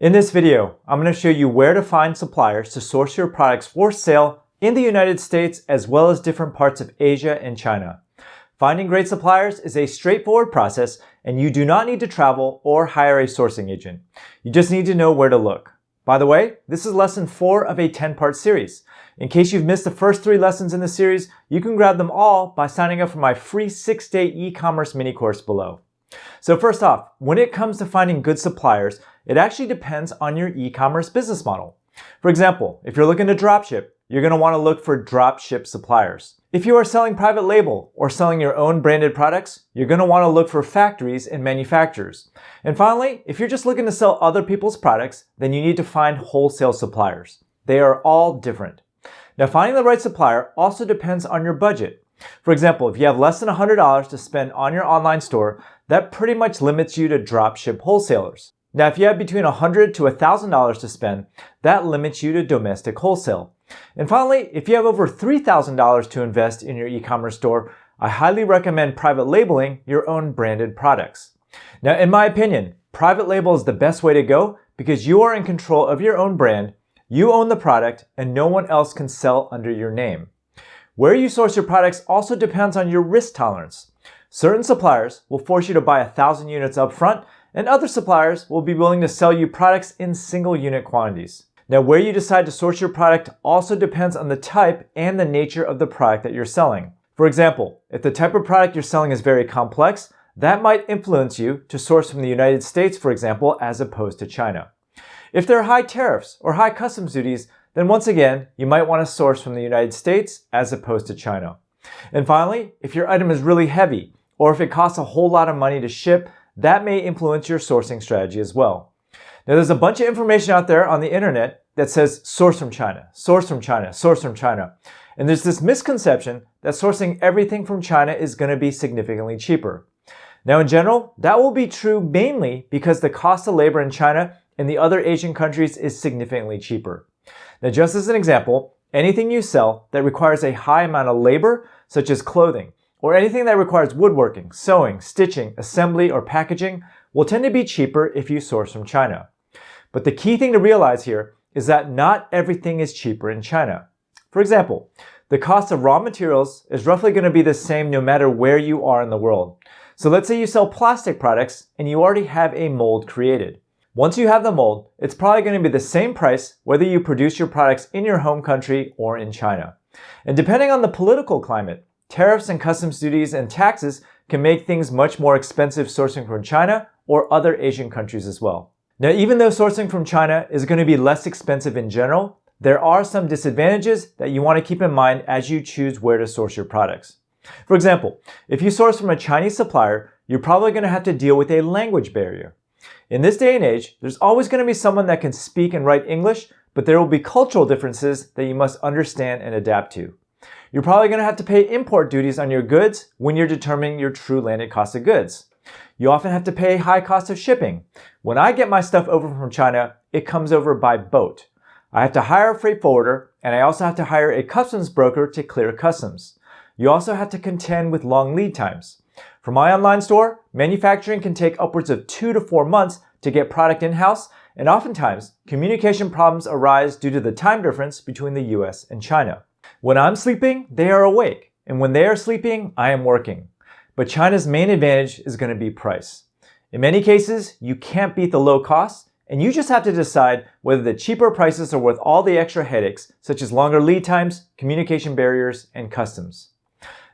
In this video, I'm going to show you where to find suppliers to source your products for sale in the United States as well as different parts of Asia and China. Finding great suppliers is a straightforward process and you do not need to travel or hire a sourcing agent. You just need to know where to look. By the way, this is lesson 4 of a 10-part series. In case you've missed the first 3 lessons in the series, you can grab them all by signing up for my free 6-day e-commerce mini course below. So first off, when it comes to finding good suppliers, it actually depends on your e-commerce business model. For example, if you're looking to dropship, you're going to want to look for dropship suppliers. If you are selling private label or selling your own branded products, you're going to want to look for factories and manufacturers. And finally, if you're just looking to sell other people's products, then you need to find wholesale suppliers. They are all different. Now, finding the right supplier also depends on your budget. For example, if you have less than $100 to spend on your online store, that pretty much limits you to dropship wholesalers. Now, if you have between $100 to $1,000 to spend, that limits you to domestic wholesale. And finally, if you have over $3,000 to invest in your e-commerce store, I highly recommend private labeling your own branded products. Now, in my opinion, private label is the best way to go because you are in control of your own brand, you own the product, and no one else can sell under your name. Where you source your products also depends on your risk tolerance. Certain suppliers will force you to buy 1,000 units up front, and other suppliers will be willing to sell you products in single unit quantities. Now, where you decide to source your product also depends on the type and the nature of the product that you're selling. For example, if the type of product you're selling is very complex, that might influence you to source from the United States, for example, as opposed to China. If there are high tariffs or high customs duties, then once again, you might want to source from the United States as opposed to China. And finally, if your item is really heavy, or if it costs a whole lot of money to ship, that may influence your sourcing strategy as well. Now, there's a bunch of information out there on the internet that says source from China, source from China, source from China. And there's this misconception that sourcing everything from China is going to be significantly cheaper. Now, in general, that will be true mainly because the cost of labor in China and the other Asian countries is significantly cheaper. Now, just as an example, anything you sell that requires a high amount of labor, such as clothing, or anything that requires woodworking, sewing, stitching, assembly, or packaging will tend to be cheaper if you source from China. But the key thing to realize here is that not everything is cheaper in China. For example, the cost of raw materials is roughly going to be the same no matter where you are in the world. So let's say you sell plastic products and you already have a mold created. Once you have the mold, it's probably going to be the same price whether you produce your products in your home country or in China. And depending on the political climate, tariffs and customs duties and taxes can make things much more expensive sourcing from China or other Asian countries as well. Now, even though sourcing from China is going to be less expensive in general, there are some disadvantages that you want to keep in mind as you choose where to source your products. For example, if you source from a Chinese supplier, you're probably going to have to deal with a language barrier. In this day and age, there's always going to be someone that can speak and write English, but there will be cultural differences that you must understand and adapt to. You're probably going to have to pay import duties on your goods when you're determining your true landed cost of goods. You often have to pay a high cost of shipping. When I get my stuff over from China, it comes over by boat. I have to hire a freight forwarder, and I also have to hire a customs broker to clear customs. You also have to contend with long lead times. For my online store, manufacturing can take upwards of 2 to 4 months to get product in-house, and oftentimes, communication problems arise due to the time difference between the US and China. When I'm sleeping, they are awake, and when they are sleeping, I am working. But China's main advantage is going to be price. In many cases, you can't beat the low costs, and you just have to decide whether the cheaper prices are worth all the extra headaches, such as longer lead times, communication barriers, and customs.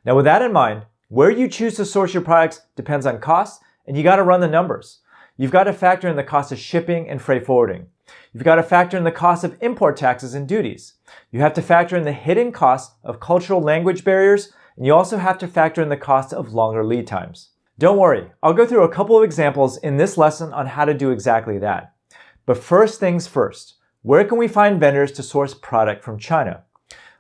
Now, with that in mind, where you choose to source your products depends on cost, and you got to run the numbers. You've got to factor in the cost of shipping and freight forwarding. You've got to factor in the cost of import taxes and duties. You have to factor in the hidden cost of cultural language barriers, and you also have to factor in the cost of longer lead times. Don't worry, I'll go through a couple of examples in this lesson on how to do exactly that. But first things first, where can we find vendors to source product from China?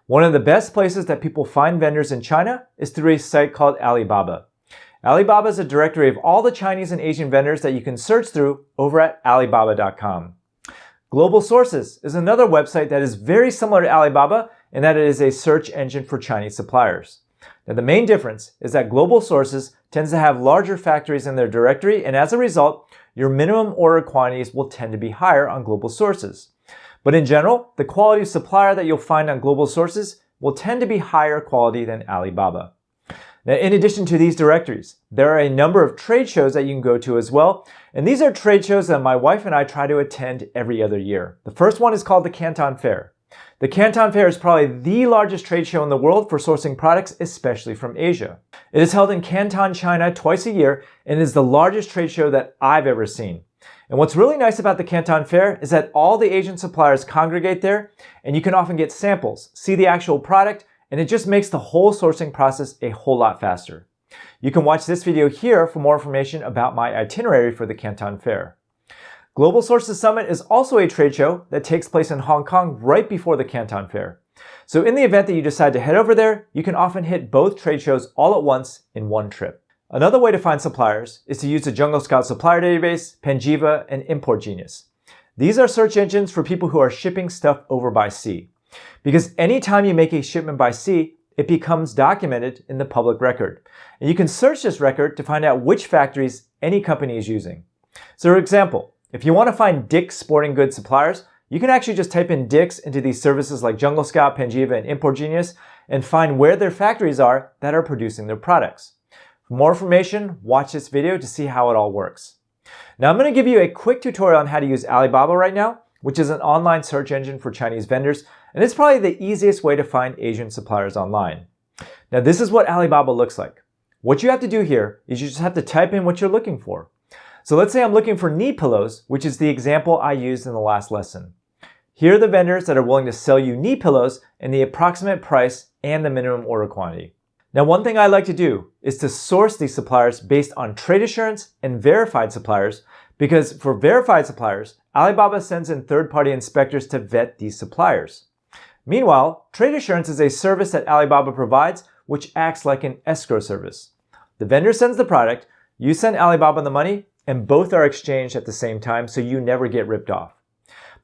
One of the best places that people find vendors in China is through a site called Alibaba. Alibaba is a directory of all the Chinese and Asian vendors that you can search through over at Alibaba.com. Global Sources is another website that is very similar to Alibaba in that it is a search engine for Chinese suppliers. Now, the main difference is that Global Sources tends to have larger factories in their directory, and as a result, your minimum order quantities will tend to be higher on global sources. But in general, the quality of supplier that you'll find on global sources will tend to be higher quality than Alibaba. Now, in addition to these directories, there are a number of trade shows that you can go to as well. And these are trade shows that my wife and I try to attend every other year. The first one is called the Canton Fair. The Canton Fair is probably the largest trade show in the world for sourcing products, especially from Asia. It is held in Canton, China twice a year and is the largest trade show that I've ever seen. And what's really nice about the Canton Fair is that all the Asian suppliers congregate there, and you can often get samples, see the actual product, and it just makes the whole sourcing process a whole lot faster. You can watch this video here for more information about my itinerary for the Canton Fair. Global Sources Summit is also a trade show that takes place in Hong Kong right before the Canton Fair. So in the event that you decide to head over there, you can often hit both trade shows all at once in one trip. Another way to find suppliers is to use the Jungle Scout supplier database, Panjiva, and Import Genius. These are search engines for people who are shipping stuff over by sea. Because anytime you make a shipment by sea, it becomes documented in the public record. And you can search this record to find out which factories any company is using. So for example, if you want to find Dick's Sporting Goods suppliers, you can actually just type in Dick's into these services like Jungle Scout, Panjiva, and Import Genius and find where their factories are that are producing their products. For more information, watch this video to see how it all works. Now I'm going to give you a quick tutorial on how to use Alibaba right now, which is an online search engine for Chinese vendors, and it's probably the easiest way to find Asian suppliers online. Now this is what Alibaba looks like. What you have to do here is you just have to type in what you're looking for. So let's say I'm looking for knee pillows, which is the example I used in the last lesson. Here are the vendors that are willing to sell you knee pillows and the approximate price and the minimum order quantity. Now, one thing I like to do is to source these suppliers based on trade assurance and verified suppliers, because for verified suppliers, Alibaba sends in third-party inspectors to vet these suppliers. Meanwhile, trade assurance is a service that Alibaba provides, which acts like an escrow service. The vendor sends the product, you send Alibaba the money, and both are exchanged at the same time, so you never get ripped off.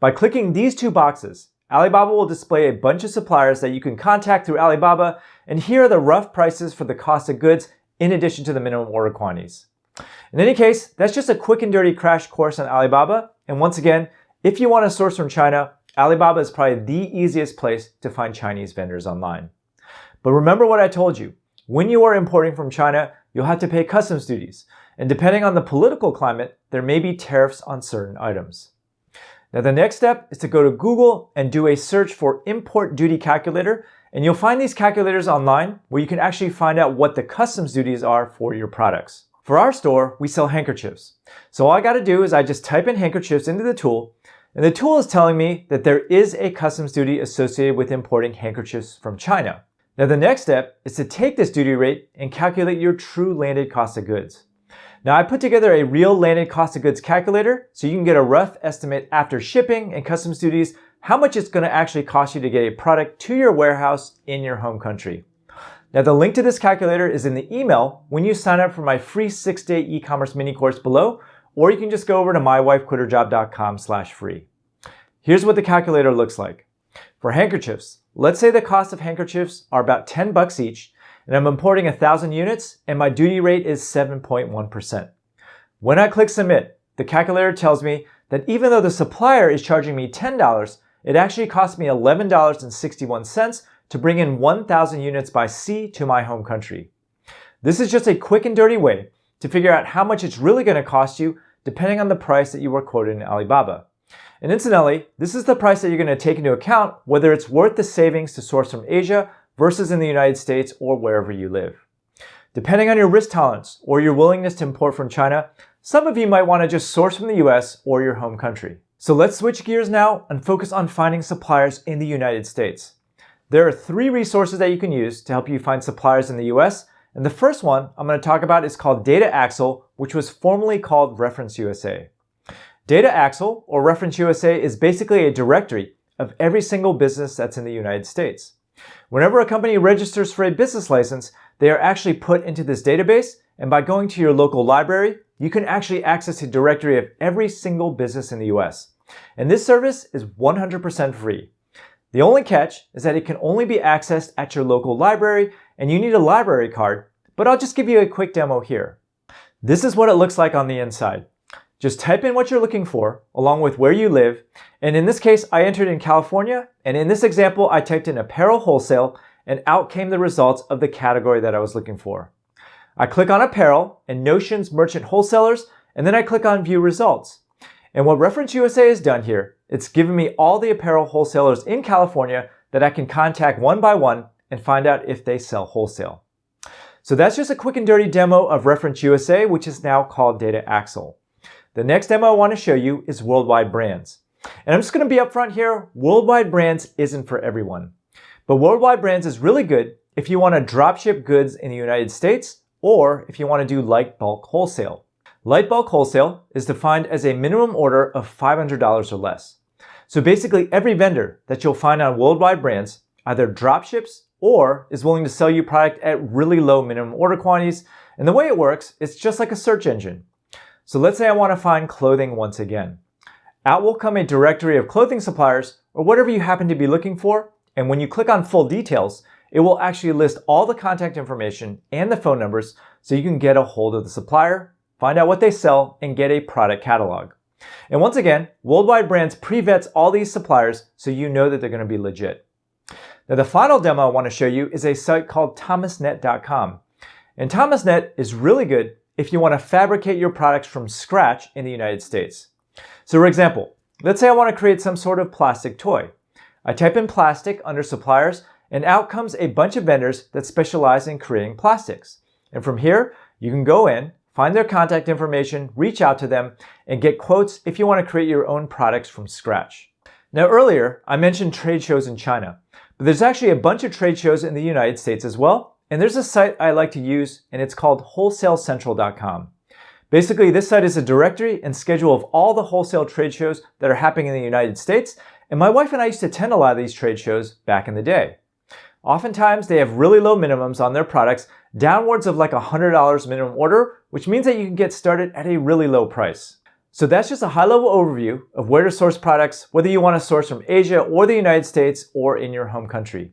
By clicking these two boxes, Alibaba will display a bunch of suppliers that you can contact through Alibaba, and here are the rough prices for the cost of goods in addition to the minimum order quantities. In any case, that's just a quick and dirty crash course on Alibaba, and once again, if you want to source from China, Alibaba is probably the easiest place to find Chinese vendors online. But remember what I told you, when you are importing from China, you'll have to pay customs duties, and depending on the political climate, there may be tariffs on certain items. Now the next step is to go to Google and do a search for import duty calculator, and you'll find these calculators online where you can actually find out what the customs duties are for your products. For our store, we sell handkerchiefs. So all I got to do is I just type in handkerchiefs into the tool, and the tool is telling me that there is a customs duty associated with importing handkerchiefs from China. Now the next step is to take this duty rate and calculate your true landed cost of goods. Now I put together a real landed cost of goods calculator so you can get a rough estimate after shipping and customs duties how much it's going to actually cost you to get a product to your warehouse in your home country. Now the link to this calculator is in the email when you sign up for my free 6-day e-commerce mini course below, or you can just go over to mywifequitherjob.com/free. Here's what the calculator looks like. For handkerchiefs, let's say the cost of handkerchiefs are about $10 each, and I'm importing 1,000 units, and my duty rate is 7.1%. When I click submit, the calculator tells me that even though the supplier is charging me $10, it actually cost me $11.61 to bring in 1,000 units by sea to my home country. This is just a quick and dirty way to figure out how much it's really going to cost you depending on the price that you were quoted in Alibaba. And incidentally, this is the price that you're going to take into account whether it's worth the savings to source from Asia versus in the United States or wherever you live. Depending on your risk tolerance or your willingness to import from China, some of you might want to just source from the US or your home country. So let's switch gears now and focus on finding suppliers in the United States. There are 3 resources that you can use to help you find suppliers in the US, and the first one I'm going to talk about is called Data Axle, which was formerly called Reference USA. Data Axle, or Reference USA, is basically a directory of every single business that's in the United States. Whenever a company registers for a business license, they are actually put into this database, and by going to your local library, you can actually access a directory of every single business in the US. And this service is 100% free. The only catch is that it can only be accessed at your local library, and you need a library card, but I'll just give you a quick demo here. This is what it looks like on the inside. Just type in what you're looking for, along with where you live, and in this case, I entered in California, and in this example, I typed in apparel wholesale, and out came the results of the category that I was looking for. I click on apparel and Notion's merchant wholesalers, and then I click on view results. And what Reference USA has done here, it's given me all the apparel wholesalers in California that I can contact one by one and find out if they sell wholesale. So that's just a quick and dirty demo of Reference USA, which is now called Data Axle. The next demo I want to show you is Worldwide Brands. And I'm just going to be upfront here, Worldwide Brands isn't for everyone. But Worldwide Brands is really good if you want to dropship goods in the United States or if you want to do light bulk wholesale. Light bulk wholesale is defined as a minimum order of $500 or less. So basically every vendor that you'll find on Worldwide Brands either dropships or is willing to sell you product at really low minimum order quantities. And the way it works, it's just like a search engine. So let's say I want to find clothing once again. Out will come a directory of clothing suppliers or whatever you happen to be looking for. And when you click on full details, it will actually list all the contact information and the phone numbers so you can get a hold of the supplier, find out what they sell, and get a product catalog. And once again, Worldwide Brands pre-vets all these suppliers so you know that they're going to be legit. Now the final demo I want to show you is a site called thomasnet.com. And Thomasnet is really good if you want to fabricate your products from scratch in the United States. So for example, let's say I want to create some sort of plastic toy. I type in plastic under suppliers and out comes a bunch of vendors that specialize in creating plastics. And from here, you can go in, find their contact information, reach out to them, and get quotes if you want to create your own products from scratch. Now earlier, I mentioned trade shows in China, but there's actually a bunch of trade shows in the United States as well. And there's a site I like to use, and it's called wholesalecentral.com. Basically, this site is a directory and schedule of all the wholesale trade shows that are happening in the United States. And my wife and I used to attend a lot of these trade shows back in the day. Oftentimes, they have really low minimums on their products, downwards of like $100 minimum order, which means that you can get started at a really low price. So that's just a high-level overview of where to source products, whether you want to source from Asia or the United States or in your home country.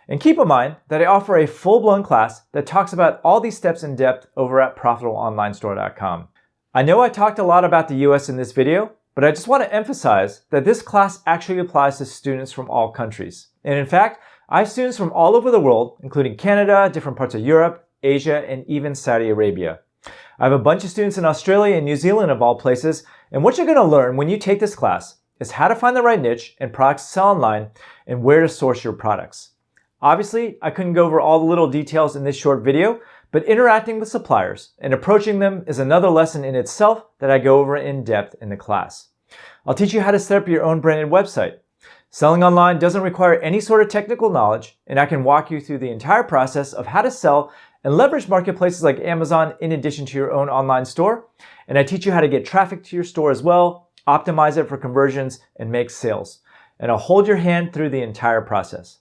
And keep in mind that I offer a full-blown class that talks about all these steps in depth over at ProfitableOnlineStore.com. I know I talked a lot about the US in this video, but I just want to emphasize that this class actually applies to students from all countries. And in fact, I have students from all over the world, including Canada, different parts of Europe, Asia, and even Saudi Arabia. I have a bunch of students in Australia and New Zealand of all places, and what you're going to learn when you take this class is how to find the right niche and products to sell online and where to source your products. Obviously, I couldn't go over all the little details in this short video, but interacting with suppliers and approaching them is another lesson in itself that I go over in depth in the class. I'll teach you how to set up your own branded website. Selling online doesn't require any sort of technical knowledge, and I can walk you through the entire process of how to sell and leverage marketplaces like Amazon in addition to your own online store. And I teach you how to get traffic to your store as well, optimize it for conversions, and make sales. And I'll hold your hand through the entire process.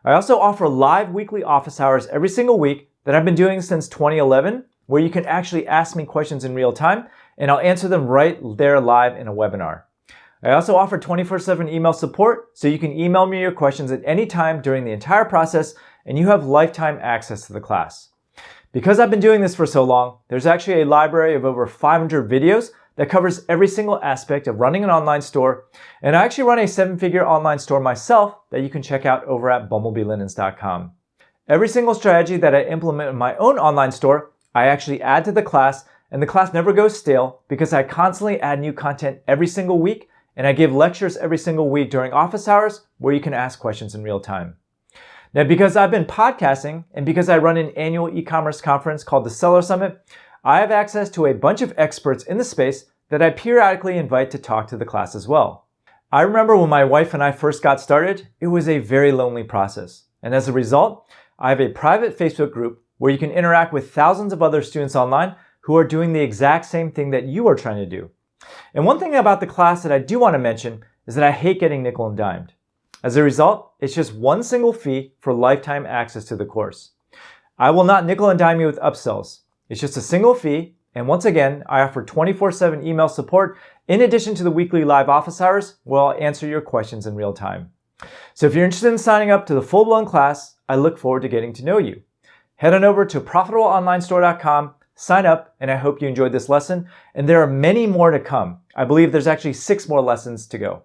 I also offer live weekly office hours every single week that I've been doing since 2011, where you can actually ask me questions in real time, and I'll answer them right there live in a webinar. I also offer 24/7 email support, so you can email me your questions at any time during the entire process, and you have lifetime access to the class. Because I've been doing this for so long, there's actually a library of over 500 videos that covers every single aspect of running an online store. And I actually run a 7-figure online store myself that you can check out over at bumblebeelinens.com. Every single strategy that I implement in my own online store, I actually add to the class, and the class never goes stale because I constantly add new content every single week, and I give lectures every single week during office hours where you can ask questions in real time. Now, because I've been podcasting and because I run an annual e-commerce conference called the Seller Summit, I have access to a bunch of experts in the space that I periodically invite to talk to the class as well. I remember when my wife and I first got started, it was a very lonely process. And as a result, I have a private Facebook group where you can interact with thousands of other students online who are doing the exact same thing that you are trying to do. And one thing about the class that I do want to mention is that I hate getting nickel and dimed. As a result, it's just one single fee for lifetime access to the course. I will not nickel and dime you with upsells. It's just a single fee, and once again, I offer 24/7 email support in addition to the weekly live office hours where I'll answer your questions in real time. So if you're interested in signing up to the full-blown class, I look forward to getting to know you. Head on over to ProfitableOnlineStore.com, sign up, and I hope you enjoyed this lesson. And there are many more to come. I believe there's actually 6 more lessons to go.